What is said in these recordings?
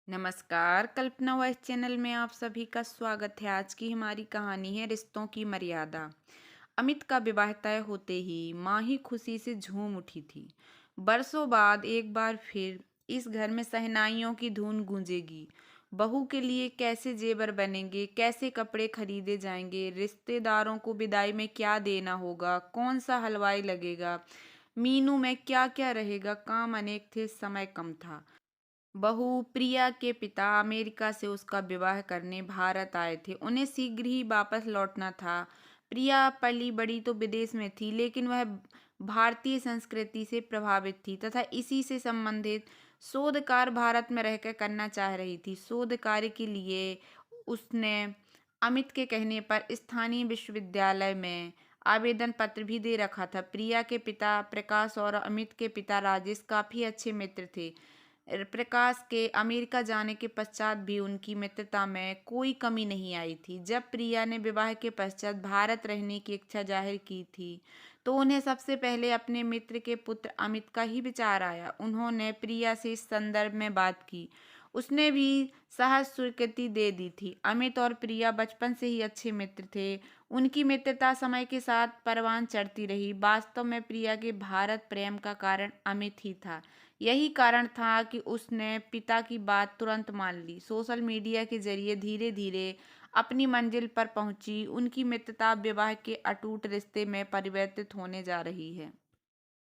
नमस्कार, कल्पना voice channel में आप सभी का स्वागत है। आज की हमारी कहानी है रिश्तों की मर्यादा। अमित का विवाह तय होते ही माही खुशी से झूम उठी थी। बरसों बाद एक बार फिर इस घर में शहनाइयों की धुन गूंजेगी। बहू के लिए कैसे जेवर बनेंगे, कैसे कपड़े खरीदे जाएंगे, रिश्तेदारों को विदाई में क्या देना होगा, कौन सा हलवाई लगेगा, मीनू में क्या क्या रहेगा। काम अनेक थे, समय कम था। बहू प्रिया के पिता अमेरिका से उसका विवाह करने भारत आए थे। उन्हें शीघ्र ही वापस लौटना था। प्रिया पली बड़ी तो विदेश में थी, लेकिन वह भारतीय संस्कृति से प्रभावित थी तथा इसी से संबंधित शोध कार्य भारत में रहकर करना चाह रही थी। शोध कार्य के लिए उसने अमित के कहने पर स्थानीय विश्वविद्यालय में आवेदन पत्र भी दे रखा था। प्रिया के पिता प्रकाश और अमित के पिता राजेश काफी अच्छे मित्र थे। प्रकाश के अमेरिका जाने के पश्चात भी उनकी मित्रता में कोई कमी नहीं आई थी। जब प्रिया ने विवाह के पश्चात भारत रहने की इच्छा जाहिर की थी, तो उन्हें सबसे पहले अपने मित्र के पुत्र अमित का ही विचार आया। उन्होंने प्रिया से इस संदर्भ में बात की। उसने भी सहज स्वीकृति दे दी थी। अमित और प्रिया बचपन से ही अच्छे मित्र थे। उनकी मित्रता समय के साथ परवान चढ़ती रही। वास्तव में प्रिया के भारत प्रेम का कारण अमित ही था। यही कारण था कि उसने पिता की बात तुरंत मान ली। सोशल मीडिया के जरिए धीरे धीरे अपनी मंजिल पर पहुंची उनकी मित्रता विवाह के अटूट रिश्ते में परिवर्तित होने जा रही है।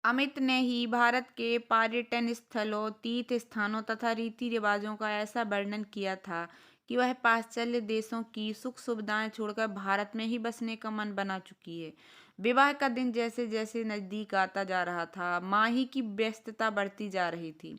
अमित ने ही भारत के पर्यटन स्थलों, तीर्थ स्थानों तथा रीति रिवाजों का ऐसा वर्णन किया था कि वह पाश्चात्य देशों की सुख सुविधाएं छोड़कर भारत में ही बसने का मन बना चुकी है। विवाह का दिन जैसे जैसे नजदीक आता जा रहा था, माही की व्यस्तता बढ़ती जा रही थी।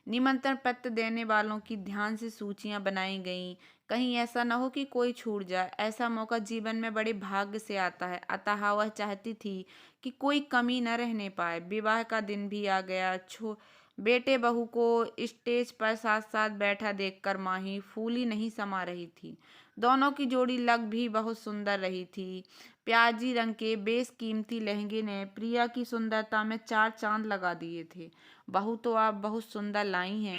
निमंत्रण पत्र देने वालों की ध्यान से सूचियां बनाई गईं। कहीं ऐसा न हो कि कोई छूट जाए। ऐसा मौका जीवन में बड़े भाग्य से आता है, अतः वह चाहती थी कि कोई कमी न रहने पाए। विवाह का दिन भी आ गया। छो बेटे बहू को स्टेज पर साथ साथ बैठा देखकर माही फूली नहीं समा रही थी। दोनों की जोड़ी लग भी बहुत सुंदर रही थी। प्याजी रंग के बेशकीमती लहंगे ने प्रिया की सुंदरता में चार चांद लगा दिए थे। बहू तो आप बहुत सुंदर लाई हैं,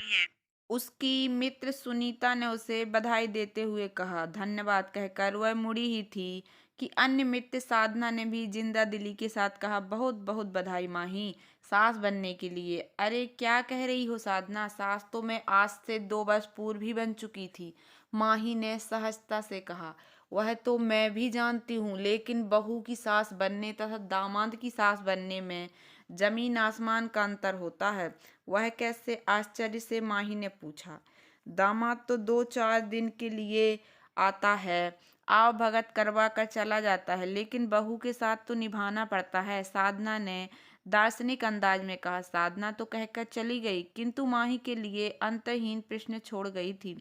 उसकी मित्र सुनीता ने उसे बधाई देते हुए कहा। धन्यवाद कहकर वह मुड़ी ही थी कि अन्य मित्र साधना ने भी जिंदा दिली के साथ कहा, बहुत बहुत बधाई माही, सास बनने के लिए। अरे क्या कह रही हो साधना, सास तो मैं आज से 2 वर्ष पूर्व ही बन चुकी थी, माही ने सहजता से कहा। वह तो मैं भी जानती हूँ, लेकिन बहू की सास बनने तथा दामाद की सास बनने में जमीन आसमान का अंतर होता है। वह कैसे, आश्चर्य से माही ने पूछा। दामाद तो 2-4 दिन के लिए आता है, आव भगत करवा कर चला जाता है, लेकिन बहू के साथ तो निभाना पड़ता है, साधना ने दार्शनिक अंदाज में कहा। साधना तो कहकर चली गई, किंतु माही के लिए अंतहीन प्रश्न छोड़ गई थी।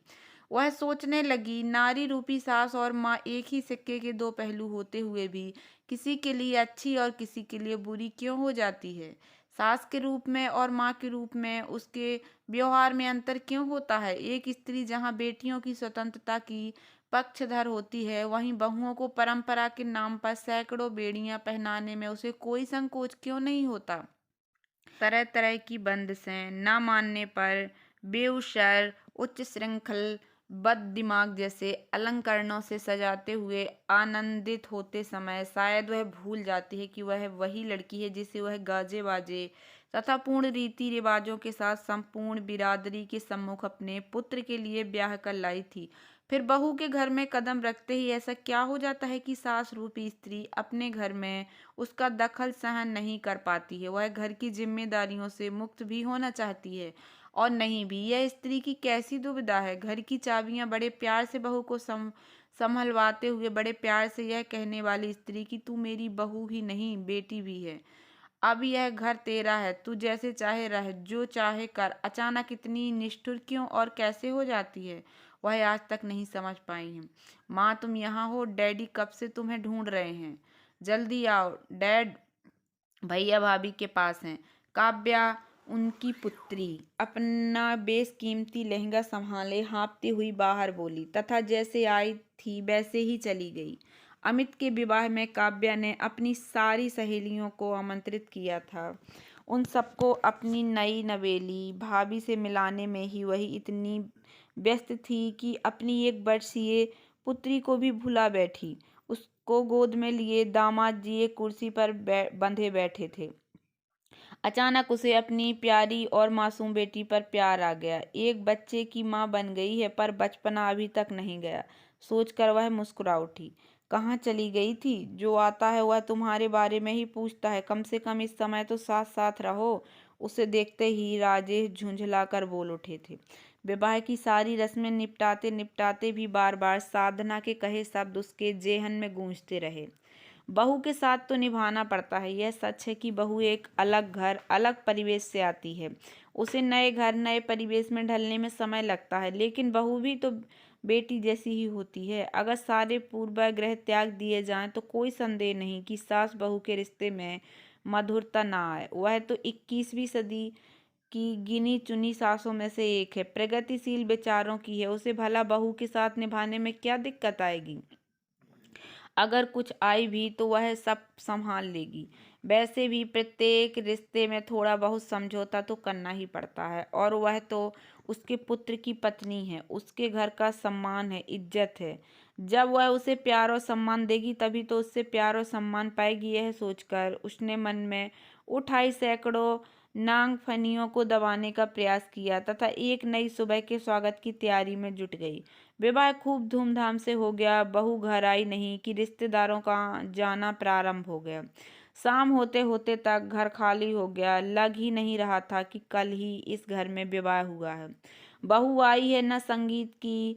वह सोचने लगी, नारी रूपी सास और माँ एक ही सिक्के के दो पहलू होते हुए भी किसी के लिए अच्छी और किसी के लिए बुरी क्यों हो जाती है। सास के रूप में और माँ के रूप में उसके व्यवहार में अंतर क्यों होता है। एक स्त्री जहाँ बेटियों की स्वतंत्रता की पक्षधर होती है, वहीं बहुओं को परंपरा के नाम पर सैकड़ों बेड़ियां पहनाने में उसे कोई संकोच क्यों नहीं होता। तरह तरह की बंदिशें न मानने पर बेउशर उच्च श्रृंखल बद दिमाग जैसे अलंकरणों से सजाते हुए आनंदित होते समय शायद वह भूल जाती है कि वह वही लड़की है जिसे वह गाजे बाजे तथा पूर्ण रीति रिवाजों के साथ संपूर्ण बिरादरी के सम्मुख अपने पुत्र के लिए ब्याह कर लाई थी। फिर बहू के घर में कदम रखते ही ऐसा क्या हो जाता है कि सास रूपी स्त्री अपने घर में उसका दखल सहन नहीं कर पाती है। वह घर की जिम्मेदारियों से मुक्त भी होना चाहती है और नहीं भी। यह स्त्री की कैसी दुविधा है। घर की चाबियां बड़े प्यार से बहू को संभलवाते हुए बड़े प्यार से यह कहने वाली स्त्री कि तू मेरी बहू ही नहीं, बेटी भी है। अब यह घर तेरा है, तू जैसे चाहे रह, जो चाहे कर। अचानक इतनी निष्ठुर क्यों और कैसे हो जाती है, वह आज तक नहीं समझ पाई है। माँ तुम यहाँ हो, डैडी कब से तुम्हें ढूंढ रहे हैं, जल्दी आओ। डैड भैया भाभी के पास हैं। काव्या, उनकी पुत्री, अपना बेशकीमती लहंगा संभाले हाँफती हुई बाहर बोली तथा जैसे आई थी वैसे ही चली गई। अमित के विवाह में काव्या ने अपनी सारी सहेलियों को आमंत्रित किया था। उन सबको अपनी नई नवेली भाभी से मिलाने में ही वही इतनी व्यस्त थी कि अपनी 1 वर्षीय पुत्री को भी भुला बैठी। उसको गोद में लिए दामाद जी एक कुर्सी पर बंधे बैठे थे। अचानक उसे अपनी प्यारी और मासूम बेटी पर प्यार आ गया। एक बच्चे की माँ बन गई है, पर बचपना अभी तक नहीं गया, सोचकर वह मुस्कुरा उठी। कहाँ चली गई थी? जो आता है वह तुम्हारे बारे में ही पूछता है, कम से कम इस समय तो साथ साथ रहो। उसे देखते ही राजेश झुंझलाकर बोल उठे थे। विवाह की सारी रस्में निपटाते निपटाते भी बार बार साधना के कहे शब्द उसके जेहन में गूंजते रहे। बहू के साथ तो निभाना पड़ता है। यह सच है कि बहू एक अलग घर, अलग परिवेश से आती है। उसे नए घर, नए परिवेश में ढलने में समय लगता है, लेकिन बहू भी तो बेटी जैसी ही होती है। अगर सारे पूर्वाग्रह त्याग दिए जाएं तो कोई संदेह नहीं कि सास बहू के रिश्ते में मधुरता ना आए। वह तो 21वीं सदी की गिनी चुनी सासों में से एक है, प्रगतिशील विचारों की है। उसे भला बहू के साथ निभाने में क्या दिक्कत आएगी? अगर कुछ आई भी तो वह सब संभाल लेगी। वैसे भी प्रत्येक रिश्ते में थोड़ा बहुत समझौता तो करना ही पड़ता है, और वह तो उसके पुत्र की पत्नी है, उसके घर का सम्मान है, इज्जत है। जब वह उसे प्यार और सम्मान देगी तभी तो उससे प्यार और सम्मान पाएगी। यह सोचकर उसने मन में उठाई सैकड़ों नागफनियों को दबाने का प्रयास किया तथा एक नई सुबह के स्वागत की तैयारी में जुट गई। विवाह खूब धूमधाम से हो गया। बहू घर आई नहीं कि रिश्तेदारों का जाना प्रारंभ हो गया। शाम होते होते तक घर खाली हो गया। लग ही नहीं रहा था कि कल ही इस घर में विवाह हुआ है। बहू आई है, न संगीत की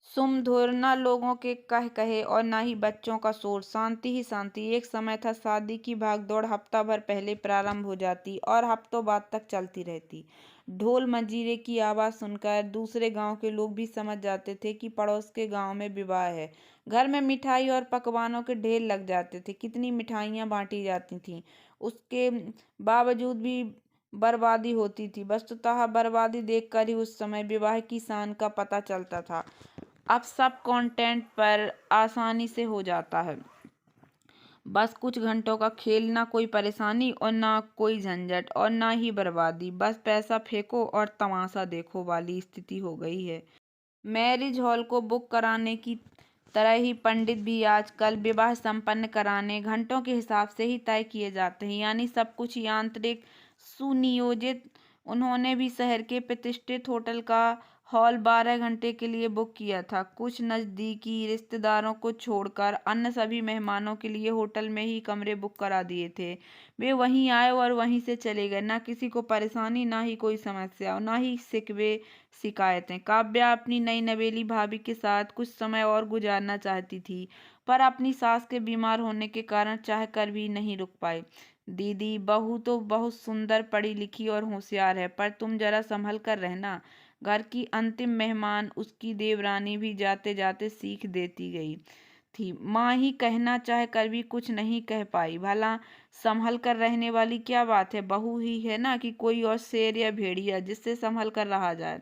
सुमधुर, न लोगों के कह कहे और न ही बच्चों का शोर। शांति ही शांति। एक समय था शादी की भागदौड़ हफ्ता भर पहले प्रारंभ हो जाती और हफ्तों बाद तक चलती रहती। ढोल मंजीरे की आवाज़ सुनकर दूसरे गांव के लोग भी समझ जाते थे कि पड़ोस के गांव में विवाह है। घर में मिठाई और पकवानों के ढेर लग जाते थे। कितनी मिठाइयाँ बांटी जाती थीं, उसके बावजूद भी बर्बादी होती थी। वस्तुतः बर्बादी देखकर ही उस समय विवाह की शान का पता चलता था। अब सब कंटेंट पर आसानी से हो जाता है। बस कुछ घंटों का खेल, ना कोई परेशानी और ना कोई झंझट और ना ही बर्बादी। बस पैसा फेंको और तमाशा देखो वाली स्थिति हो गई है। मैरिज हॉल को बुक कराने की तरह ही पंडित भी आजकल विवाह संपन्न कराने घंटों के हिसाब से ही तय किए जाते हैं, यानी सब कुछ यांत्रिक, सुनियोजित। उन्होंने भी शहर के प्रतिष्ठित होटल का हॉल 12 घंटे के लिए बुक किया था। कुछ नज़दीकी रिश्तेदारों को छोड़कर अन्य सभी मेहमानों के लिए होटल में ही कमरे बुक करा दिए थे। वे वहीं आए और वहीं से चले गए। ना किसी को परेशानी, ना ही कोई समस्या और ना ही शिकवे शिकायतें। काव्या अपनी नई नवेली भाभी के साथ कुछ समय और गुजारना चाहती थी, पर अपनी सास के बीमार होने के कारण चाह कर भी नहीं रुक पाई। दीदी, बहू तो बहुत सुंदर, पढ़ी लिखी और होशियार है, पर तुम जरा संभल कर रहना। घर की अंतिम मेहमान उसकी देवरानी भी जाते जाते सीख देती गई थी। माँ ही कहना चाह कर भी कुछ नहीं कह पाई। भला संभल कर रहने वाली क्या बात है? बहू ही है ना, कि कोई और शेर या भेड़िया जिससे संभल कर रहा जाए।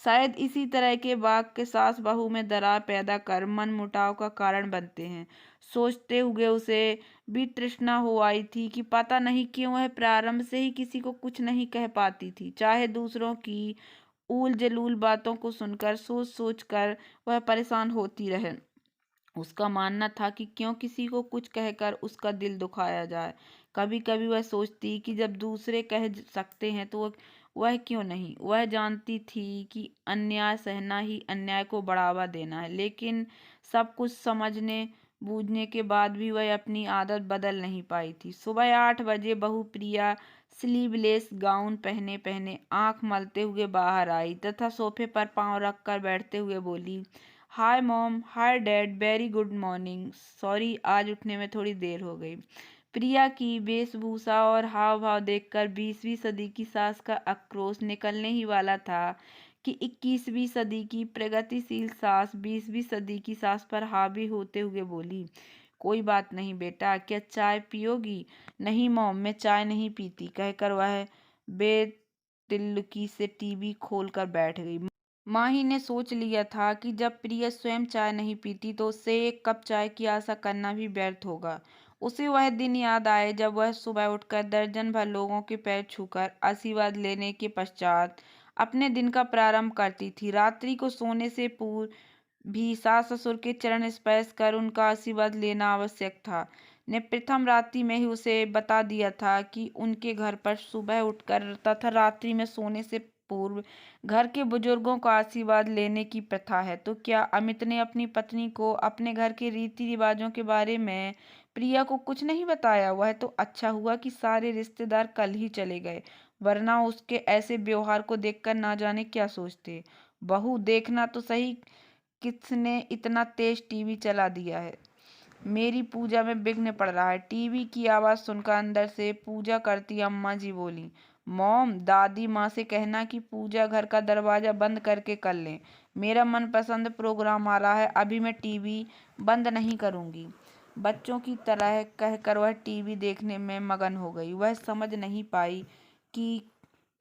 शायद इसी तरह के वाक्य सास बहू में दरार पैदा कर मन मुटाव का कारण बनते हैं। सोचते हुए उसे भी तृष्णा हो आई थी कि पता नहीं क्यों वह प्रारंभ से ही किसी को कुछ नहीं कह पाती थी, चाहे दूसरों की ऊल जलूल बातों को सुनकर सोच सोच कर वह परेशान होती रहे। उसका मानना था कि क्यों किसी को कुछ कहकर उसका दिल दुखाया जाए। कभी कभी वह सोचती कि जब दूसरे कह सकते हैं तो वह क्यों नहीं। वह जानती थी कि अन्याय सहना ही अन्याय को बढ़ावा देना है, लेकिन सब कुछ समझने बूझने के बाद भी वह अपनी आदत बदल नहीं पाई थी। सुबह 8 बजे बहू प्रिया स्लीवलेस गाउन पहने पहने आंख मलते हुए बाहर आई तथा सोफे पर पांव रखकर बैठते हुए बोली, hi mom, hi dad, very good morning. Sorry, आज उठने में थोड़ी देर हो गई। प्रिया की वेशभूषा और हाव भाव देखकर 20वीं सदी की सास का आक्रोश निकलने ही वाला था कि 21वीं सदी की प्रगतिशील सास 20वीं सदी की सास पर हावी होते हुए बोली, कोई बात नहीं बेटा, क्या चाय पियोगी? नहीं मॉम, मैं चाय नहीं पीती, कहकर वह बेतिल्लुकी से टीवी खोलकर बैठ गई। माही ने सोच लिया था कि जब प्रिया स्वयं चाय नहीं पीती तो उससे एक कप चाय की आशा करना भी व्यर्थ होगा। उसे वह दिन याद आए जब वह सुबह उठकर दर्जन भर लोगों के पैर छूकर आशीर्वाद लेने के पश्चात अपने दिन का प्रारंभ करती थी। रात्रि को सोने से पूर्व भी सास ससुर के चरण स्पर्श कर उनका आशीर्वाद लेना आवश्यक था। ने प्रथम रात्रि में ही उसे बता दिया था कि उनके घर पर सुबह उठकर तथा रात्रि में सोने से पूर्व घर के बुजुर्गों का आशीर्वाद लेने की प्रथा है। तो क्या अमित ने अपनी पत्नी को अपने घर के रीति रिवाजों के बारे में प्रिया को कुछ नहीं बताया? वह तो अच्छा हुआ कि सारे रिश्तेदार कल ही चले गए, वरना उसके ऐसे व्यवहार को देखकर ना जाने क्या सोचते। बहू, देखना तो सही, किसने इतना तेज टीवी चला दिया है? मेरी पूजा में विघ्न पड़ रहा है। टीवी की आवाज सुनकर अंदर से पूजा करती अम्मा जी बोली, मॉम, दादी माँ से कहना कि पूजा घर का दरवाजा बंद करके कर लें। मेरा मनपसंद प्रोग्राम आ रहा है, अभी मैं टीवी बंद नहीं करूंगी। बच्चों की तरह कहकर वह टीवी देखने में मगन हो गई। वह समझ नहीं पाई कि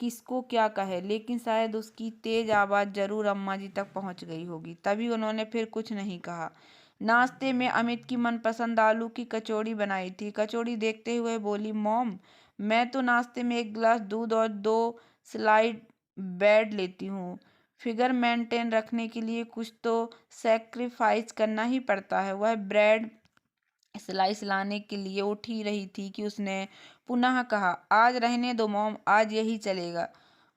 किसको क्या कहे, लेकिन शायद उसकी तेज आवाज जरूर अम्मा जी तक पहुंच गई होगी, तभी उन्होंने फिर कुछ नहीं कहा। नाश्ते में अमित की मनपसंद आलू की कचौड़ी बनाई थी। कचौड़ी देखते हुए बोली, मॉम, मैं तो नाश्ते में एक गिलास दूध और 2 स्लाइड ब्रेड लेती हूँ। फिगर मेंटेन रखने के लिए कुछ तो सेक्रीफाइस करना ही पड़ता है। वह ब्रेड स्लाइस लाने के लिए उठ ही रही थी कि उसने पुनः कहा, आज रहने दो मॉम, आज यही चलेगा।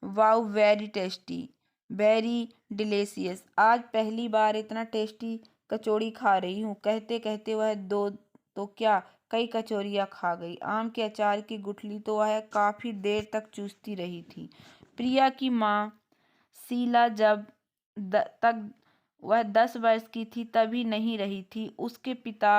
Wow, very tasty, very delicious, आज पहली बार इतना टेस्टी कचौड़ी खा रही हूँ। कहते कहते वह दो तो क्या, कई कचौरियाँ खा गई। आम के अचार की गुठली तो वह काफी देर तक चूसती रही थी। प्रिया की माँ शीला जब तक वह 10 वर्ष की थी तभी नहीं रही थी। उसके पिता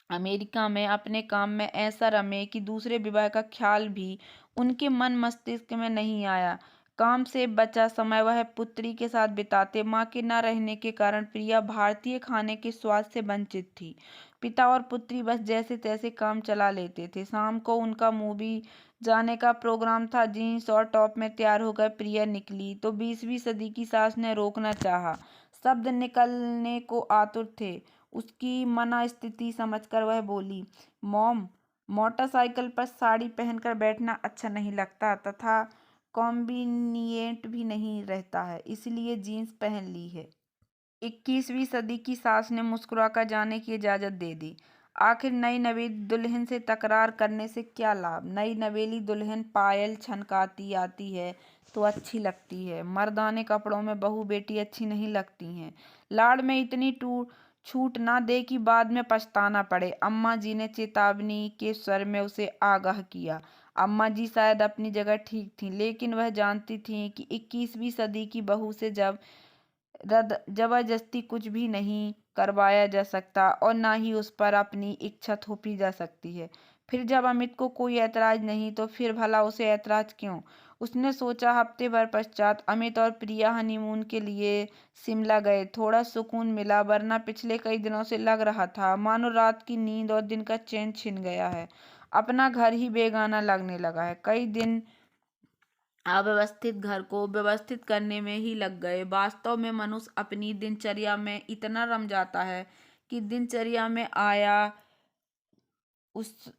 अमेरिका में अपने काम में ऐसा रमे कि दूसरे विवाह का ख्याल भी उनके मन मस्तिष्क में नहीं आया। काम से बचा समय वह पुत्री के साथ बिताते। माँ के न रहने के कारण प्रिया भारतीय खाने के स्वाद से वंचित थी। पिता और पुत्री बस जैसे तैसे काम चला लेते थे। शाम को उनका मूवी जाने का प्रोग्राम था। जीन्स और टॉप में तैयार होकर प्रिया निकली तो 20वीं सदी की सास ने रोकना चाहा। शब्द निकलने को आतुर थे। उसकी मना स्थिति समझकर वह बोली, मॉम, मोटरसाइकिल पर साड़ी पहनकर बैठना अच्छा नहीं लगता तथा कॉन्वीनियंट भी नहीं रहता है, इसलिए जीन्स पहन ली है। 21वीं सदी की सास ने मुस्कुराकर जाने की इजाजत दे दी। आखिर नई नवेली दुल्हन से तकरार करने से क्या लाभ? नई नवेली दुल्हन पायल छनकाती आती है तो अच्छी लगती है। मर्दाने कपड़ों में बहू बेटी अच्छी नहीं लगती हैं। लाड़ में इतनी छूट ना दे कि बाद में पछताना पड़े। अम्मा जी ने चेतावनी के स्वर में उसे आगाह किया। अम्मा जी शायद अपनी जगह ठीक थीं, लेकिन वह जानती थीं कि 21वीं सदी की बहू से जब जबरदस्ती कुछ भी नहीं करवाया जा सकता और ना ही उस पर अपनी इच्छा थोपी जा सकती है। फिर जब अमित को कोई ऐतराज नहीं तो फिर भला उसे ऐतराज क्यों? उसने सोचा। हफ्ते भर पश्चात अमित और प्रिया हनीमून के लिए शिमला गए। थोड़ा सुकून मिला, वरना पिछले कई दिनों से लग रहा था मानो रात की नींद और दिन का चैन छिन गया है। अपना घर ही बेगाना लगने लगा है। कई दिन अव्यवस्थित घर को व्यवस्थित करने में ही लग गए। वास्तव में मनुष्य अपनी दिनचर्या में इतना रम जाता है कि दिनचर्या में आया उस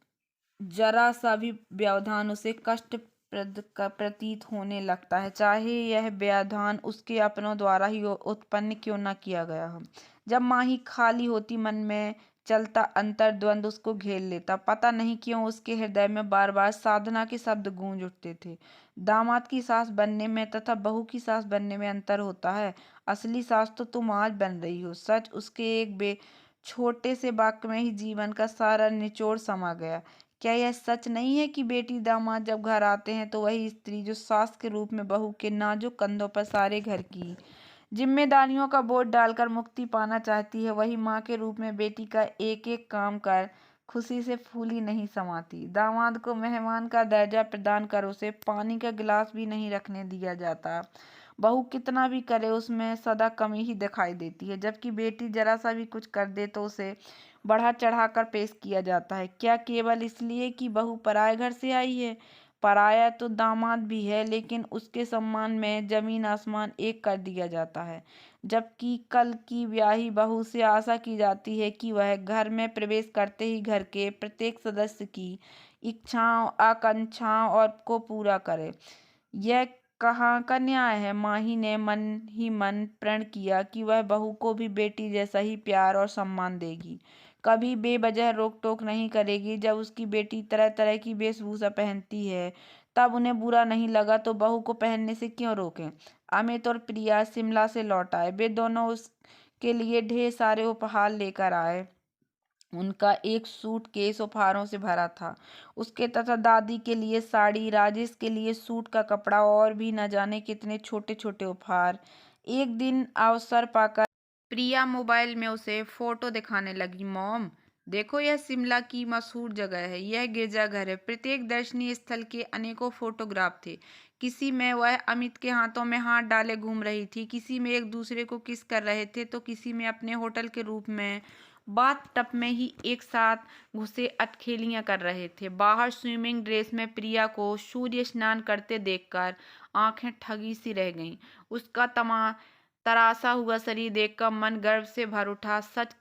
जरा सा भी व्यवधान उसे कष्टप्रद प्रतीत होने लगता है, चाहे यह व्यवधान उसके अपनों द्वारा ही उत्पन्न क्यों न किया गया हो। जब माँ ही खाली होती, मन में चलता अंतर्द्वंद उसको घेर लेता। पता नहीं क्यों उसके हृदय में बार बार साधना के शब्द गूंज उठते थे। दामाद की सास बनने में तथा बहू की सास बनने में अंतर होता है। असली सास तो तुम आज बन रही हो। सच, उसके एक छोटे से वाक्य में ही जीवन का सारा निचोड़ समा गया। क्या यह सच नहीं है कि बेटी दामाद जब घर आते हैं तो वही स्त्री जो सास के रूप में बहू के नाजुक कंधों पर सारे घर की जिम्मेदारियों का बोझ डालकर मुक्ति पाना चाहती है, वही माँ के रूप में बेटी का एक एक काम कर खुशी से फूली नहीं समाती। दामाद को मेहमान का दर्जा प्रदान कर उसे पानी का गिलास भी नहीं रखने दिया जाता। बहू कितना भी करे उसमें सदा कमी ही दिखाई देती है, जबकि बेटी जरा सा भी कुछ कर दे तो उसे बढ़ा चढ़ा कर पेश किया जाता है। क्या केवल इसलिए कि बहू पराए घर से आई है? पराया तो दामाद भी है, लेकिन उसके सम्मान में जमीन आसमान एक कर दिया जाता है। जबकि कल की ब्याही बहू से आशा की जाती है कि वह घर में प्रवेश करते ही घर के प्रत्येक सदस्य की इच्छाओं आकांक्षाओं और को पूरा करे। यह कहाँ का न्याय है। माही ने मन ही मन प्रण किया कि वह बहू को भी बेटी जैसा ही प्यार और सम्मान देगी, कभी बेवजह रोक टोक नहीं करेगी। जब उसकी बेटी तरह तरह की वेशभूषा पहनती है तब उन्हें बुरा नहीं लगा, तो बहू को पहनने से क्यों रोकें। अमित और प्रिया शिमला से लौट आए। वे दोनों उसके लिए ढेर सारे उपहार लेकर आए। उनका एक सूटकेस उपहारों से भरा था। उसके तथा दादी के लिए साड़ी, राजेश के लिए सूट का कपड़ा और भी न जाने कितने छोटे छोटे उपहार। एक दिन अवसर पाकर प्रिया मोबाइल में उसे फोटो दिखाने लगी। मॉम, देखो, यह शिमला की मशहूर जगह है, यह गिरजाघर है। प्रत्येक दर्शनीय स्थल के अनेकों फोटोग्राफ थे। किसी में वह अमित के हाथों में हाथ डाले घूम रही थी, किसी में एक दूसरे को किस कर रहे थे, तो किसी में अपने होटल के रूप में बाथ टब में ही एक साथ घुसे अटखेलियां कर रहे थे। बाहर स्विमिंग ड्रेस में प्रिया को सूर्य स्नान करते देखकर आंखें ठगी सी रह गईं। उसका तरासा हुआ शरीर देखकर मन गर्व से भर उठा। सच,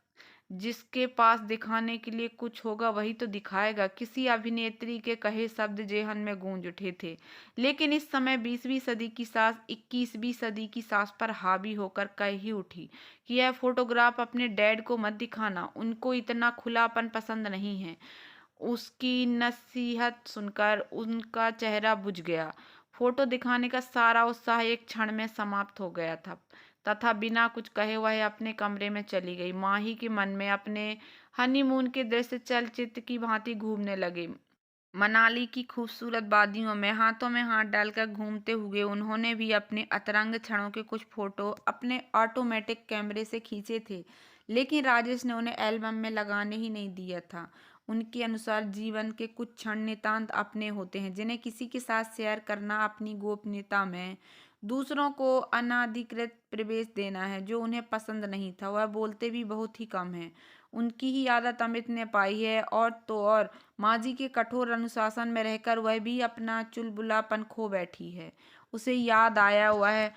जिसके पास दिखाने के लिए कुछ होगा वही तो दिखाएगा, किसी अभिनेत्री के कहे शब्द जेहन में गूंज उठे थे। लेकिन इस समय 20वीं सदी की सास 21वीं सदी की सास पर हावी होकर कह ही उठी कि यह फोटोग्राफ अपने डैड को मत दिखाना, उनको इतना खुलापन पसंद नहीं है। उसकी नसीहत सुनकर उनका चेहरा बुझ गया। फोटो दिखाने का सारा उत्साह एक क्षण में समाप्त हो गया था तथा बिना कुछ कहे वह अपने कमरे में चली गई। माही के मन में अपने हनीमून के दृश्य चलचित्र की भांति घूमने लगे। मनाली की खूबसूरत वादियों में हाथों में हाथ डालकर घूमते हुए उन्होंने भी अपने अतरंग क्षणों के कुछ फोटो अपने ऑटोमेटिक कैमरे से खींचे थे, लेकिन राजेश ने उन्हें एल्बम में लगाने ही नहीं दिया था। उनके अनुसार जीवन के कुछ क्षण नितांत अपने होते हैं, जिन्हें किसी के साथ शेयर करना अपनी गोपनीयता में दूसरों को अनाधिकृत प्रवेश देना है, जो उन्हें पसंद नहीं था। वह बोलते भी बहुत ही कम है। उनकी ही आदत अमित ने पाई है, और तो और माँ जी के कठोर अनुशासन में रहकर वह भी अपना चुलबुलापन खो बैठी है। उसे याद आया वह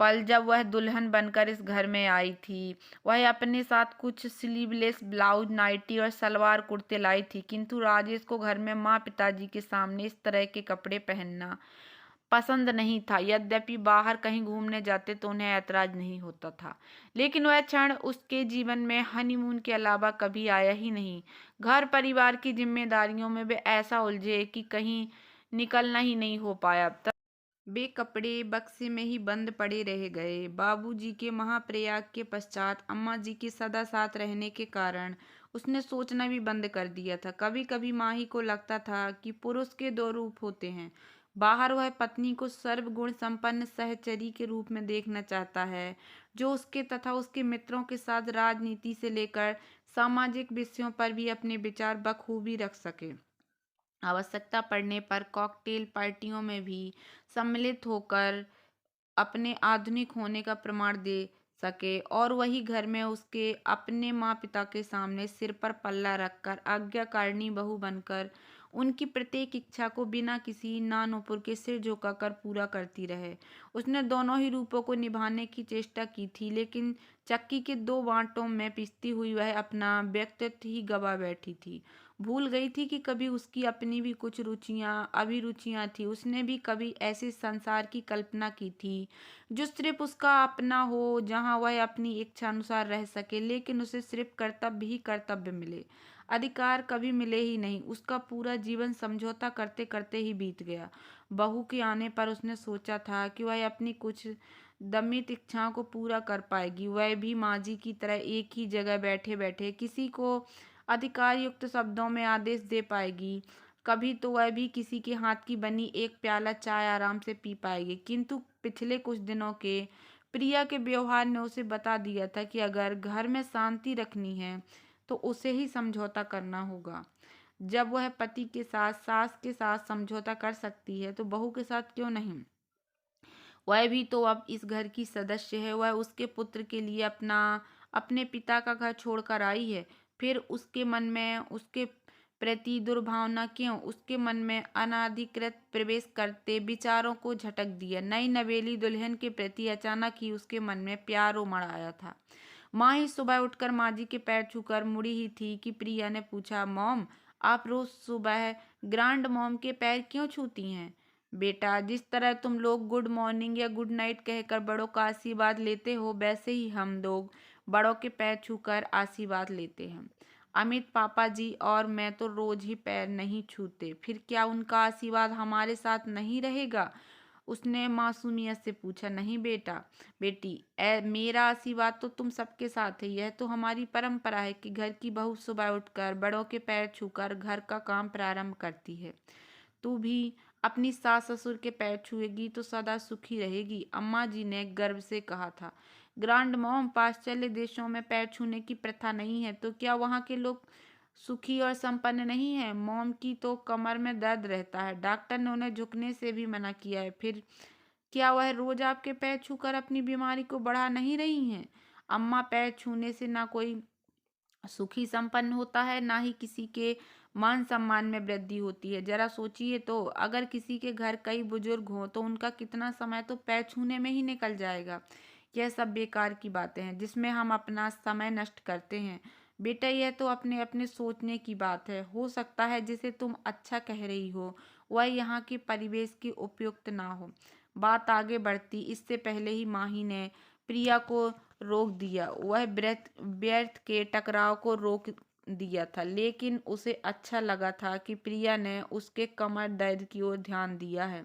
पल जब वह दुल्हन बनकर इस घर में आई थी। वह अपने साथ कुछ स्लीवलेस ब्लाउज, नाइटी और सलवार कुर्ते लाई थी, किंतु राजेश को घर में माँ पिताजी के सामने इस तरह के कपड़े पहनना पसंद नहीं था। यद्यपि बाहर कहीं घूमने जाते तो उन्हें ऐतराज नहीं होता था, लेकिन वह क्षण उसके जीवन में हनीमून के अलावा कभी आया ही नहीं। घर परिवार की जिम्मेदारियों में वे ऐसा उलझे कि कहीं निकलना ही नहीं हो पाया। तब वे कपड़े बक्से में ही बंद पड़े रह गए। बाबूजी के महाप्रयाग के पश्चात अम्मा जी के सदा साथ रहने के कारण उसने सोचना भी बंद कर दिया था। कभी कभी माही को लगता था कि पुरुष के दो रूप होते हैं। बाहर वह पत्नी को सर्वगुण संपन्न सहचरी के रूप में देखना चाहता है, जो उसके तथा उसके मित्रों के साथ राजनीति से लेकर सामाजिक विषयों पर भी अपने विचार बखूबी रख सके। आवश्यकता पड़ने पर कॉकटेल पार्टियों में भी सम्मिलित होकर अपने आधुनिक होने का प्रमाण दे सके, और वही घर में उसके अपने माँ पिता के सामने सिर पर पल्ला रखकर आज्ञाकारिणी बहू बनकर उनकी प्रत्येक इच्छा को बिना किसी नानुपुर के सिर झुकाकर पूरा करती रहे। उसने दोनों ही रूपों को निभाने की चेष्टा की थी, लेकिन चक्की के दो बांटों में पिसती हुई वह अपना व्यक्तित्व ही गवा बैठी थी। भूल गई थी कि कभी उसकी अपनी भी कुछ रुचियां अभिरुचियां थी। उसने भी कभी ऐसे संसार की कल्पना की थी जो सिर्फ उसका अपना हो, जहां वह अपनी इच्छा अनुसार रह सके, लेकिन उसे सिर्फ कर्तव्य ही कर्तव्य मिले, अधिकार कभी मिले ही नहीं। उसका पूरा जीवन समझौता करते करते ही बीत गया। बहू के आने पर उसने सोचा था कि वह अपनी कुछ दमित इच्छाओं को पूरा कर पाएगी। वह भी माँ जी की तरह एक ही जगह बैठे बैठे किसी को अधिकार युक्त शब्दों में आदेश दे पाएगी। कभी तो वह भी किसी के हाथ की बनी एक प्याला चाय आराम से पी पाएगी। किंतु पिछले कुछ दिनों के प्रिया के व्यवहार ने उसे बता दिया था कि अगर घर में शांति रखनी है तो उसे ही समझौता करना होगा। जब वह पति के साथ, सास के साथ समझौता कर सकती है तो बहू के साथ क्यों नहीं। वह भी तो अब इस घर की सदस्य है। वह उसके पुत्र के लिए अपने पिता का घर छोड़कर आई है। फिर उसके मन में उसके प्रति दुर्भावना क्यों उसके मन में अनाधिकृत प्रवेश करते विचारों को झटक दिया। नई नवेली दुल्हन के प्रति अचानक ही उसके मन में प्यार उमड़ आया था। माँ ही सुबह उठकर माँ जी के पैर छूकर मुड़ी ही थी कि प्रिया ने पूछा, मॉम, आप रोज सुबह ग्रैंड मॉम के पैर क्यों छूती हैं? बेटा, जिस तरह तुम लोग गुड मॉर्निंग या गुड नाइट कहकर बड़ों का आशीर्वाद लेते हो, वैसे ही हम लोग बड़ों के पैर छूकर आशीर्वाद लेते हैं। अमित पापा जी और मैं तो रोज ही पैर नहीं छूते, फिर क्या उनका आशीर्वाद हमारे साथ नहीं रहेगा? उसने मासूमियत से पूछा। नहीं बेटा, बेटी, मेरा आशीर्वाद तो तुम सबके साथ है। यह तो हमारी परंपरा है कि घर की बहू सुबह उठकर बड़ों के पैर छूकर घर का काम प्रारंभ करती है। तू भी अपनी सास ससुर के पैर छुएगी तो सदा सुखी रहेगी, अम्मा जी ने गर्व से कहा था। ग्रांड मॉम, पाश्चात्य देशों में पैर छूने की प्रथा नहीं है, तो क्या वहाँ के लोग सुखी और संपन्न नहीं है? मॉम की तो कमर में दर्द रहता है, डॉक्टर ने उन्हें झुकने से भी मना किया है। फिर क्या वह रोज आपके पैर छूकर अपनी बीमारी को बढ़ा नहीं रही हैं? अम्मा, पैर छूने से ना कोई सुखी संपन्न होता है, ना ही किसी के मान सम्मान में वृद्धि होती है। जरा सोचिए तो, अगर किसी के घर कई बुजुर्ग हों तो उनका कितना समय तो पैर छूने में ही निकल जाएगा। यह सब बेकार की बातें हैं जिसमें हम अपना समय नष्ट करते हैं। बेटा, यह तो अपने अपने सोचने की बात है। हो सकता है जिसे तुम अच्छा कह रही हो वह यहाँ के परिवेश के उपयुक्त ना हो। बात आगे बढ़ती इससे पहले ही माही ने प्रिया को रोक दिया। वह व्यर्थ के टकराव को रोक दिया था, लेकिन उसे अच्छा लगा था कि प्रिया ने उसके कमर दर्द की ओर ध्यान दिया है।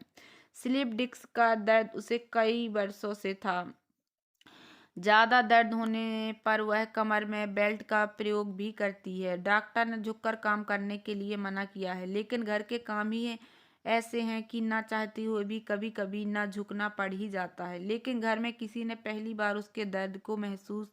स्लिप डिस्क का दर्द उसे कई वर्षों से था। ज्यादा दर्द होने पर वह कमर में बेल्ट का प्रयोग भी करती है। डॉक्टर ने झुककर काम करने के लिए मना किया है, लेकिन घर के काम ही ऐसे हैं कि ना चाहते हुए भी कभी कभी ना झुकना पड़ ही जाता है। लेकिन घर में किसी ने पहली बार उसके दर्द को महसूस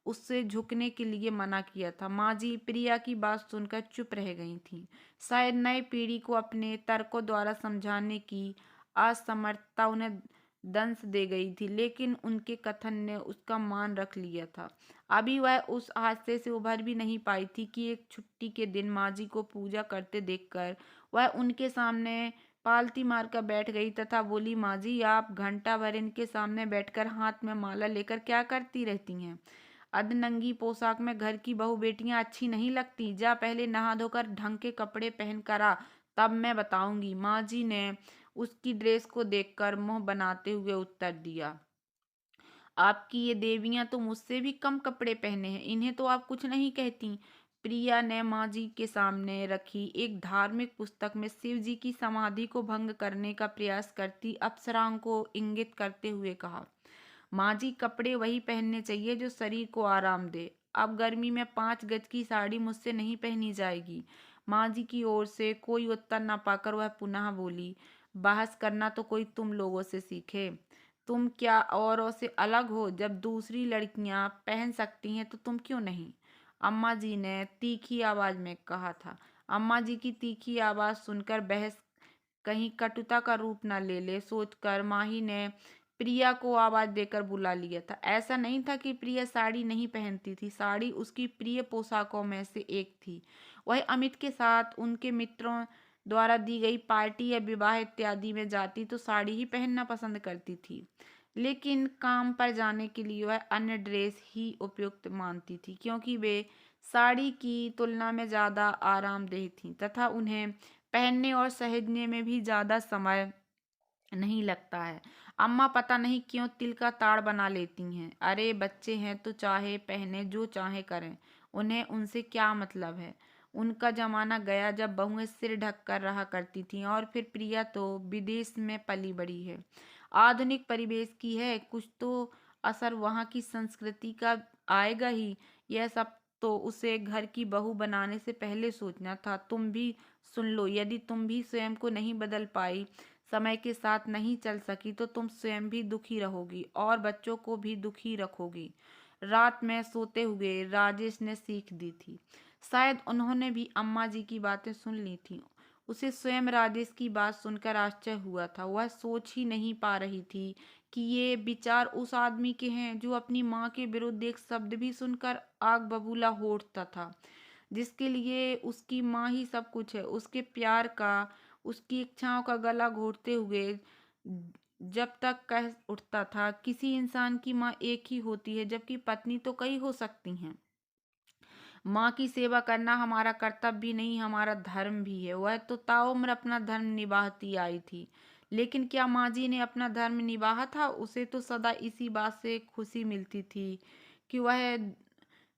उससे झुकने के लिए मना किया था। माँ जी प्रिया की बात सुनकर चुप रह गई थी। शायद नई पीढ़ी को अपने तर्कों द्वारा समझाने की असमर्थता उन्हें दंश दे गई थी, लेकिन उनके कथन ने उसका मान रख लिया था। अभी वह उस हादसे से उभर भी नहीं पाई थी कि एक छुट्टी के दिन माँ जी को पूजा करते देखकर वह उनके सामने पालती मारकर बैठ गई तथा बोली, माँ जी, आप घंटा भर इनके सामने बैठकर हाथ में माला लेकर क्या करती रहती हैं? अधनंगी पोशाक में घर की बहू बेटियां अच्छी नहीं लगती। जा पहले नहा धोकर ढंग के कपड़े पहन कर आ, तब मैं बताऊंगी। माँ जी ने उसकी ड्रेस को देखकर मुंह बनाते हुए उत्तर दिया, आपकी ये देवियां तो मुझसे भी कम कपड़े पहने हैं, इन्हें तो आप कुछ नहीं कहती। प्रिया ने माँ जी के सामने रखी एक धार्मिक पुस्तक में शिव जी की समाधि को भंग करने का प्रयास करती अप्सराओं को इंगित करते हुए कहा, माँ जी, कपड़े वही पहनने चाहिए जो शरीर को आराम दे। अब गर्मी में 5 गज की साड़ी मुझसे नहीं पहनी जाएगी। माँ जी की ओर से कोई उत्तर न पाकर वह पुनः बोली, बहस करना तो कोई तुम लोगों से सीखे। तुम क्या औरों से अलग हो? जब दूसरी लड़कियां पहन सकती हैं तो तुम क्यों नहीं? अम्मा जी ने तीखी आवाज में कहा था। अम्मा जी की तीखी आवाज सुनकर बहस कहीं कटुता का रूप न ले ले सोचकर माही ने प्रिया को आवाज देकर बुला लिया था। ऐसा नहीं था कि प्रिया साड़ी नहीं पहनती थी, साड़ी उसकी प्रिय पोशाकों में से एक थी। वह अमित के साथ उनके मित्रों द्वारा दी गई पार्टी या विवाह इत्यादि में जाती तो साड़ी ही पहनना पसंद करती थी, लेकिन काम पर जाने के लिए वह अन्य ड्रेस ही उपयुक्त मानती थी, क्योंकि वे साड़ी की तुलना में ज्यादा आरामदेह थीं तथा उन्हें पहनने और सहेजने में भी ज्यादा समय नहीं लगता है। अम्मा पता नहीं क्यों तिल का ताड़ बना लेती हैं। अरे बच्चे हैं तो चाहे पहने, जो चाहे करें, उन्हें उनसे क्या मतलब है? उनका जमाना गया जब बहुएं सिर ढक कर रहा करती थीं, और फिर प्रिया तो विदेश में पली बड़ी है, आधुनिक परिवेश की है, कुछ तो असर वहाँ की संस्कृति का आएगा ही। यह सब तो उसे घर की बहू बनाने से पहले सोचना था। तुम भी सुन लो, यदि तुम भी स्वयं को नहीं बदल पाई, समय के साथ नहीं चल सकी, तो तुम स्वयं भी दुखी रहोगी और बच्चों को भी दुखी रखोगी। रात में सोते हुए राजेश ने सीख दी थी। शायद उन्होंने भी अम्मा जी की बातें सुन ली थी। उसे स्वयं राजेश की बात सुनकर आश्चर्य हुआ था। वह सोच ही नहीं पा रही थी कि ये विचार उस आदमी के हैं जो अपनी माँ के विरुद्ध एक शब्द भी सुनकर आग बबूला हो उठता था। जिसके लिए उसकी माँ ही सब कुछ है, उसके प्यार का, उसकी इच्छाओं का गला घोटते हुए जब तक कह उठता था, किसी इंसान की माँ एक ही होती है, जबकि पत्नी तो कई हो सकती हैं। माँ की सेवा करना हमारा कर्तव्य नहीं, हमारा धर्म भी है। वह तो ताउम्र अपना धर्म निभाती आई थी, लेकिन क्या माँ जी ने अपना धर्म निभाया था? उसे तो सदा इसी बात से खुशी मिलती थी कि वह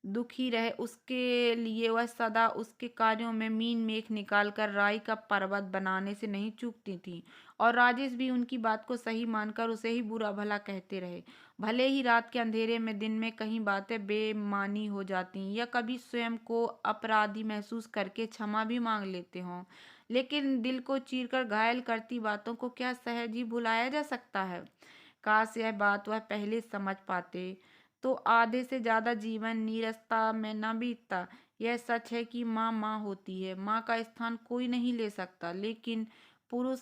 दुखी रहे, उसके लिए वह सदा उसके कार्यों में मीन मेख निकालकर राई का पर्वत बनाने से नहीं चूकती थी। और राजेश भी उनकी बात को सही मानकर उसे ही बुरा भला कहते रहे। भले ही रात के अंधेरे में दिन में कहीं बातें बेमानी हो जाती या कभी स्वयं को अपराधी महसूस करके क्षमा भी मांग लेते हों, लेकिन दिल को चीरकर घायल करती बातों को क्या सहज ही भुलाया जा सकता है? काश यह बात वह पहले समझ पाते, तो आधे से ज्यादा जीवन नीरसता में न बीतता। यह सच है कि माँ माँ होती है, माँ का स्थान कोई नहीं ले सकता, लेकिन पुरुष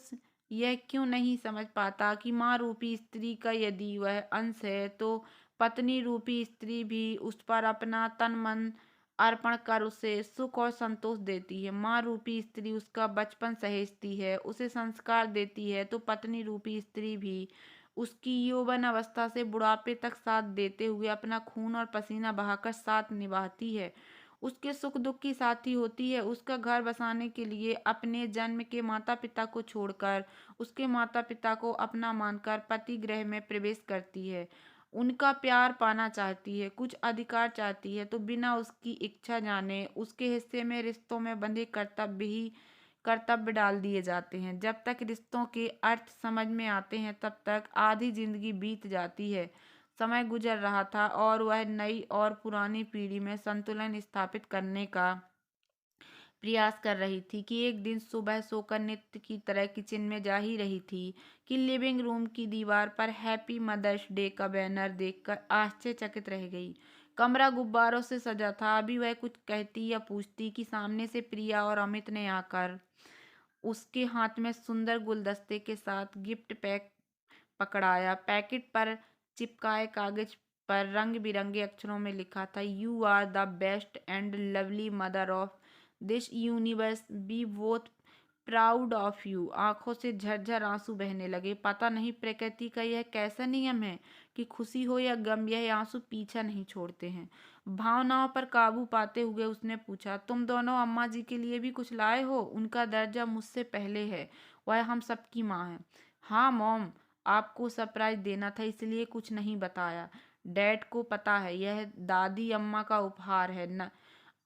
यह क्यों नहीं समझ पाता कि माँ रूपी स्त्री का यदि वह अंश है, तो पत्नी रूपी स्त्री भी उस पर अपना तन मन अर्पण कर उसे सुख और संतोष देती है। माँ रूपी स्त्री उसका बचपन सहेजती है, उसे संस्कार देती है, तो पत्नी रूपी स्त्री भी उसकी यौवन अवस्था से बुढ़ापे तक साथ देते हुए अपना खून और पसीना बहाकर साथ निभाती है। उसके सुख दुख की साथी होती है, उसका घर बसाने के लिए अपने जन्म के माता पिता को छोड़कर, उसके माता पिता को अपना मानकर पति गृह में प्रवेश करती है। उनका प्यार पाना चाहती है, कुछ अधिकार चाहती है, तो बिना उसकी इच्छा जाने उसके हिस्से में रिश्तों में बंधे कर्तव्य डाल दिए जाते हैं। जब तक रिश्तों के अर्थ समझ में आते हैं, तब तक आधी जिंदगी बीत जाती है। समय गुजर रहा था और वह नई और पुरानी पीढ़ी में संतुलन स्थापित करने का प्रयास कर रही थी कि एक दिन सुबह सोकर नित्य की तरह किचन में जा ही रही थी कि लिविंग रूम की दीवार पर हैप्पी मदर्स डे का बैनर देखकर आश्चर्यचकित रह गई। कमरा गुब्बारों से सजा था। अभी वह कुछ कहती या पूछती कि सामने से प्रिया और अमित ने आकर उसके हाथ में सुंदर गुलदस्ते के साथ गिफ्ट पैक पकड़ाया। पैकेट पर चिपकाए कागज पर रंग बिरंगे अक्षरों में लिखा था, you are the best and lovely mother of this universe, be both proud of you. आंखों से झरझर आंसू बहने लगे। पता नहीं प्रकृति का यह कैसा नियम है कि खुशी हो या गम, यह आंसू पीछा नहीं छोड़ते हैं। भावनाओं पर काबू पाते हुए उसने पूछा, तुम दोनों अम्मा जी के लिए भी कुछ लाए हो? उनका दर्जा मुझसे पहले है, वह हम सबकी माँ है। हाँ मॉम, आपको सरप्राइज देना था इसलिए कुछ नहीं बताया। डैड को पता है, यह दादी अम्मा का उपहार है न।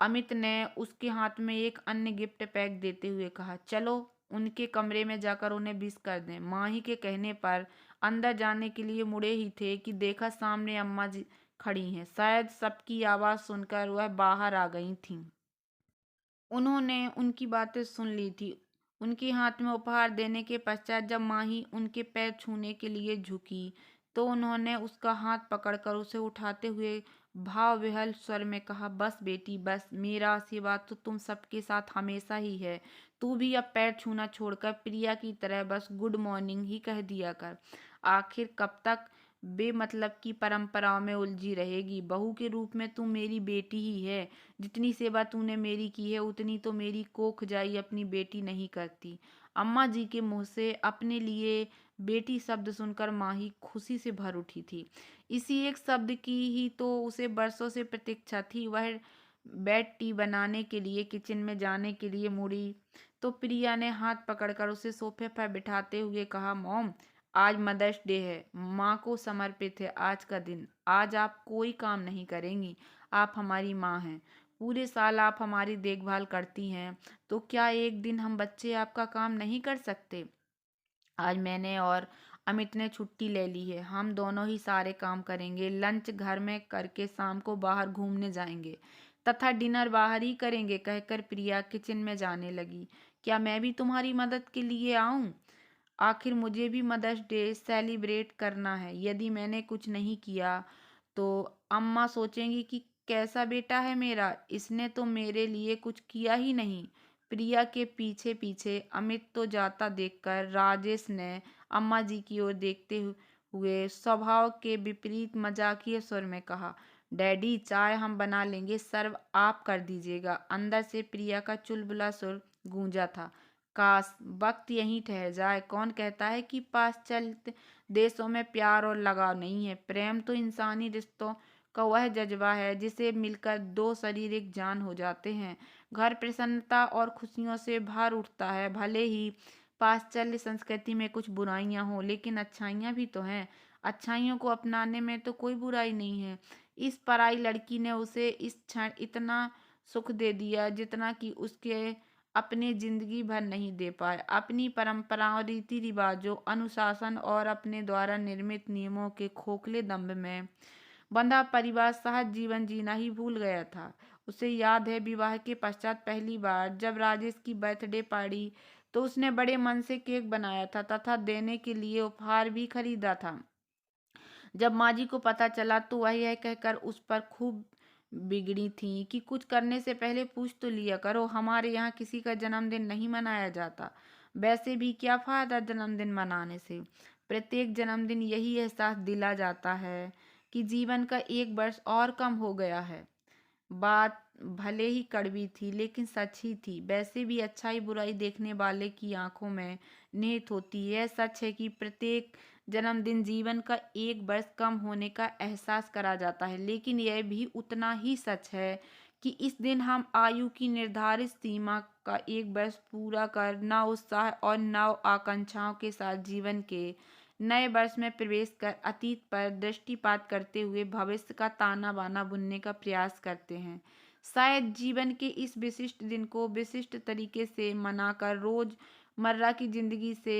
अमित ने उसके हाथ में एक अन्य गिफ्ट पैक देते हुए कहा, चलो उनके कमरे में जाकर उन्हें विश कर दें। माँ ही के कहने पर अंदर जाने के लिए मुड़े ही थे कि देखा सामने अम्मा जी खड़ी हैं। शायद सबकी आवाज सुनकर वह बाहर आ गई थीं। उन्होंने उनकी बातें सुन ली थी। उनके हाथ में उपहार देने के पश्चात जब माही उनके पैर छूने के लिए झुकी, तो उन्होंने उसका हाथ पकड़कर उसे उठाते हुए भाव विह्वल स्वर में कहा, बस बेटी बस, मेरा आशीर्वाद तो तुम सबके साथ हमेशा ही है। तू भी अब पैर छूना छोड़कर प्रिया की तरह बस गुड मॉर्निंग ही कह दिया कर। आखिर कब तक बेमतलब की परंपराओं में उलझी रहेगी? बहू के रूप में तू मेरी बेटी ही है। जितनी सेवा तूने मेरी की है, उतनी तो मेरी कोख जाई अपनी बेटी नहीं करती। अम्मा जी के मुंह से अपने लिए बेटी शब्द सुनकर माही खुशी से भर उठी थी। इसी एक शब्द की ही तो उसे बरसों से प्रतीक्षा थी। वह बेड टी बनाने के लिए किचन में जाने के लिए मुड़ी, तो प्रिया ने हाथ पकड़कर उसे सोफे पर बिठाते हुए कहा, मॉम, आज मदर्स डे है, माँ को समर्पित है आज का दिन। आज आप कोई काम नहीं करेंगी, आप हमारी माँ हैं। पूरे साल आप हमारी देखभाल करती हैं, तो क्या एक दिन हम बच्चे आपका काम नहीं कर सकते? आज मैंने और अमित ने छुट्टी ले ली है, हम दोनों ही सारे काम करेंगे। लंच घर में करके शाम को बाहर घूमने जाएंगे तथा डिनर बाहर ही करेंगे, कहकर प्रिया किचन में जाने लगी। क्या मैं भी तुम्हारी मदद के लिए आऊं? आखिर मुझे भी मदर्स डे सेलिब्रेट करना है। यदि मैंने कुछ नहीं किया तो अम्मा सोचेंगी कि कैसा बेटा है मेरा, इसने तो मेरे लिए कुछ किया ही नहीं। प्रिया के पीछे पीछे अमित तो जाता देखकर राजेश ने अम्मा जी की ओर देखते हुए स्वभाव के विपरीत मजाकिया स्वर में कहा, डैडी चाय हम बना लेंगे, सर्व आप कर दीजिएगा। अंदर से प्रिया का चुलबुला सुर गूंजा था। काश वक्त यहीं ठहर जाए। कौन कहता है कि पाश्चात्य देशों में प्यार और लगाव नहीं है। प्रेम तो इंसानी रिश्तों का वह जज्बा है जिसे मिलकर दो शरीर एक जान हो जाते हैं। घर प्रसन्नता और खुशियों से भर उठता है। भले ही पाश्चात्य संस्कृति में कुछ बुराइयां हों, लेकिन अच्छाइयां भी तो हैं। अच्छाइयों को अपनाने में तो कोई बुराई नहीं है। इस पराई लड़की ने उसे इस क्षण इतना सुख दे दिया जितना कि उसके अपने जिंदगी भर नहीं दे पाए। अपनी परंपराओं, रीति रिवाजों, अनुशासन और अपने द्वारा निर्मित नियमों के खोखले दंभ में बंधा परिवार सहज जीवन जीना ही भूल गया था। उसे याद है विवाह के पश्चात पहली बार जब राजेश की बर्थडे पार्टी, तो उसने बड़े मन से केक बनाया था तथा देने के लिए उपहार भी खरीदा था। जब माँ जी को पता चला तो वह यह कहकर उस पर खूब बिगड़ी थी कि कुछ करने से पहले पूछ तो लिया करो, हमारे यहाँ किसी का जन्मदिन नहीं मनाया जाता। वैसे भी क्या फायदा जन्मदिन मनाने से। प्रत्येक जन्मदिन यही एहसास दिला जाता है कि जीवन का एक वर्ष और कम हो गया है। बात भले ही कड़वी थी लेकिन सच ही थी। वैसे भी अच्छाई बुराई देखने वाले की आंखों में निहित होती है। यह सच है कि प्रत्येक जन्मदिन जीवन का एक वर्ष कम होने का एहसास करा जाता है, लेकिन यह भी उतना ही सच है कि इस दिन हम आयु की निर्धारित सीमा का एक वर्ष पूरा कर नव उत्साह और नव आकांक्षाओं के साथ जीवन के नए वर्ष में प्रवेश कर अतीत पर दृष्टिपात करते हुए भविष्य का ताना बाना बुनने का प्रयास करते हैं। शायद जीवन के इस विशिष्ट दिन को विशिष्ट तरीके से मनाकर रोजमर्रा की जिंदगी से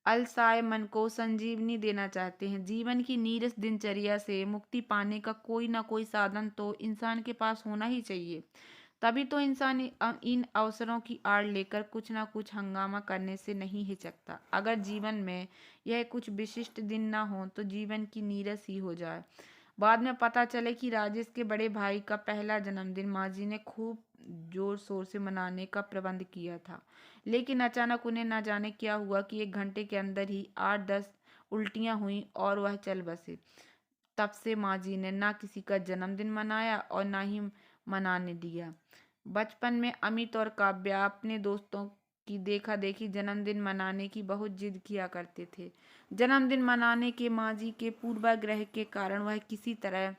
अलसाए मन को संजीवनी देना चाहते हैं। जीवन की नीरस दिनचर्या से मुक्ति पाने का कोई ना कोई साधन तो इंसान के पास होना ही चाहिए। तभी तो इंसान इन अवसरों की आड़ लेकर कुछ ना कुछ हंगामा करने से नहीं हिचकता। अगर जीवन में यह कुछ विशिष्ट दिन ना हो तो जीवन की नीरस ही हो जाए। बाद में पता चले कि राजेश के बड़े भाई का पहला जन्मदिन माँ जी ने खूब जोर शोर से मनाने का प्रबंध किया था, लेकिन अचानक उन्हें न जाने क्या हुआ कि 1 घंटे के अंदर ही 8-10 उल्टियां हुई और वह चल बसे। तब से माँ जी ने ना किसी का जन्मदिन मनाया और ना ही मनाने दिया। बचपन में अमित और काव्या अपने दोस्तों की देखा देखी जन्मदिन मनाने की बहुत जिद किया करते थे। जन्मदिन मनाने के माँ जी के पूर्वाग्रह के कारण वह किसी तरह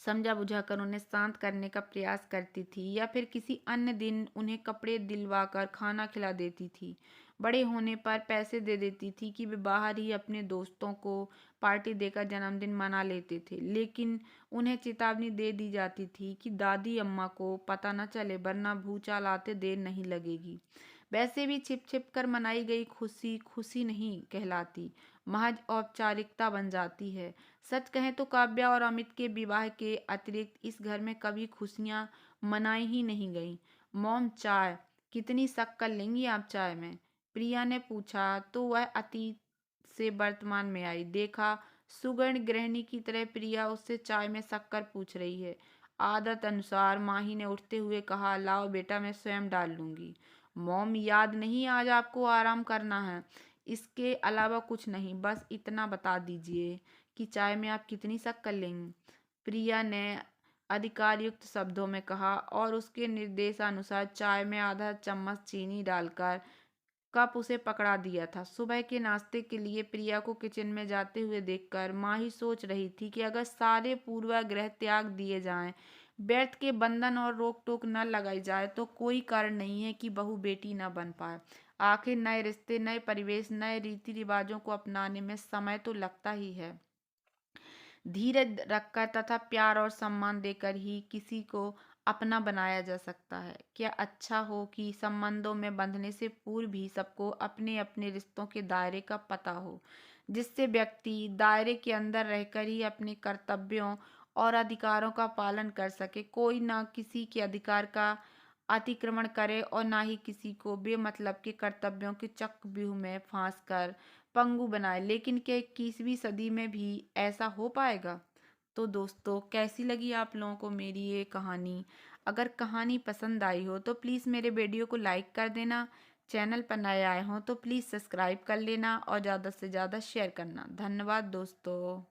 समझा बुझाकर उन्हें शांत करने का प्रयास करती थी, या फिर किसी अन्य दिन उन्हें कपड़े दिलवाकर खाना खिला देती थी। बड़े होने पर पैसे दे देती थी कि वे बाहर ही अपने दोस्तों को पार्टी देकर जन्मदिन मना लेते थे, लेकिन उन्हें चेतावनी दे दी जाती थी कि दादी अम्मा को पता न चले, वरना भूचाल आते देर नहीं लगेगी। वैसे भी छिप छिप कर मनाई गई खुशी खुशी नहीं कहलाती, महज औपचारिकता बन जाती है। सच कहें तो काव्या और अमित के विवाह के अतिरिक्त इस घर में कभी खुशियां मनाई ही नहीं गईं। मॉम, चाय कितनी शक्कर लेंगी आप चाय में? प्रिया ने पूछा तो वह अतीत से वर्तमान में आई। देखा, सुगर्ण गृहिणी की तरह प्रिया उससे चाय में शक्कर पूछ रही है। आदत अनुसार माही ने उठते हुए कहा, लाओ बेटा, मैं स्वयं डाल लूंगी। मॉम, याद नहीं आज आपको आराम करना है? इसके अलावा कुछ नहीं, बस इतना बता दीजिए कि चाय में आप कितनी शक्कर लेंगी? प्रिया ने अधिकारयुक्त शब्दों में कहा और उसके निर्देशानुसार चाय में आधा चम्मच चीनी डालकर कप उसे पकड़ा दिया था। सुबह के नाश्ते के लिए प्रिया को किचन में जाते हुए देखकर माही सोच रही थी कि अगर सारे पूर्वाग्रह त्याग दिए जाएं, व्यर्थ के बंधन और रोक टोक न लगाई जाए, तो कोई कारण नहीं है कि बहू बेटी न बन पाए। आखिर नए रिश्ते, नए परिवेश, नए रीति रिवाजों को अपनाने में समय तो लगता ही है। धीरज रखकर तथा प्यार और सम्मान देकर ही किसी को अपना बनाया जा सकता है। क्या अच्छा हो कि संबंधों में बंधने से पूर्व भी सबको अपने अपने रिश्तों के दायरे का पता हो, जिससे व्यक्ति दायरे के अंदर रहकर ही अपने कर्तव्यों और अधिकारों का पालन कर सके। कोई ना किसी के अधिकार का अतिक्रमण करे और ना ही किसी को बेमतलब के कर्तव्यों के चक्रव्यूह में फांस कर पंगु बनाए। लेकिन क्या 21वीं सदी में भी ऐसा हो पाएगा? तो दोस्तों, कैसी लगी आप लोगों को मेरी ये कहानी? अगर कहानी पसंद आई हो तो प्लीज़ मेरे वीडियो को लाइक कर देना। चैनल पर नए आए हों तो प्लीज़ सब्सक्राइब कर लेना और ज़्यादा से ज़्यादा शेयर करना। धन्यवाद दोस्तों।